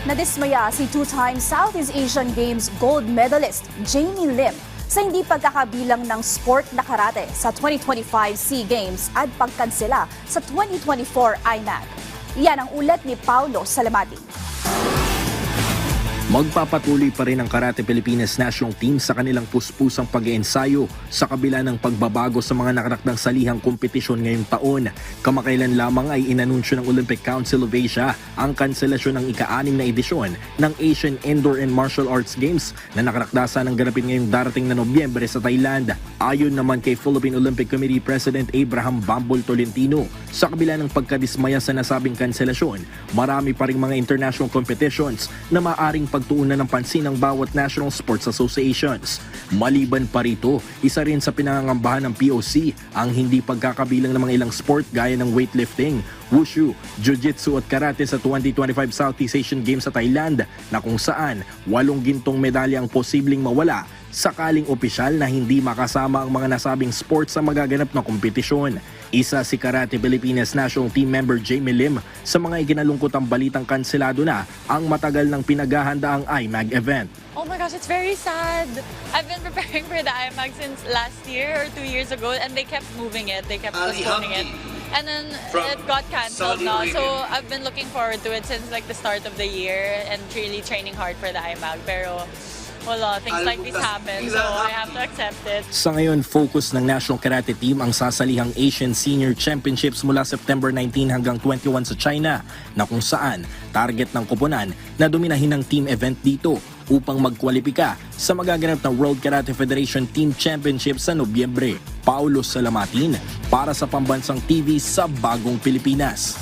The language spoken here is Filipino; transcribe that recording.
Nadismaya si two-time Southeast Asian Games gold medalist Jamie Lim sa hindi pagkakabilang ng sport na karate sa 2025 SEA Games at pagkansela sa 2024 IMAG. Yan ang ulat ni Paulo Salamati. Magpapatuloy pa rin ang Karate Pilipinas National Team sa kanilang puspusang pag-iensayo sa kabila ng pagbabago sa mga nakatakdang salihang kompetisyon ngayong taon. Kamakailan lamang ay inanunsyo ng Olympic Council of Asia ang kanselasyon ng ika-6 na edisyon ng Asian Indoor and Martial Arts Games na nakatakdasan ng ganapin ngayong darating na Nobyembre sa Thailand. Ayon naman kay Philippine Olympic Committee President Abraham Bambol Tolentino, sa kabila ng pagkadismaya sa nasabing kanselasyon, marami pa ring mga international competitions na maaring pagtuunan ng pansin ng bawat national sports associations. Maliban pa rito, isa rin sa pinangangambahan ng POC ang hindi pagkakabilang ng mga ilang sport gaya ng weightlifting, wushu, jiu-jitsu at karate sa 2025 Southeast Asian Games sa Thailand na kung saan 8 gintong medalya ang posibleng mawala sakaling opisyal na hindi makasama ang mga nasabing sports sa magaganap na kompetisyon. Isa si Karate Pilipinas National Team member Jamie Lim sa mga ikinalungkot ang balitang kanselado na ang matagal ng pinaghahandaang IMAG event. Oh my gosh, it's very sad. I've been preparing for the IMAG since last year or 2 years ago and they kept moving it, they kept postponing it. And then it got cancelled now. So I've been looking forward to it since like the start of the year and really training hard for the IMAG. Pero wala, things like this happen, so I have to accept it. Sa ngayon, focus ng National Karate Team ang sasalihang Asian Senior Championships mula September 19 hanggang 21 sa China, na kung saan target ng koponan na dominahin ang team event dito upang magkwalipika sa magaganap na World Karate Federation Team Championship sa Nobyembre. Paulo Salamatin para sa Pambansang TV sa Bagong Pilipinas.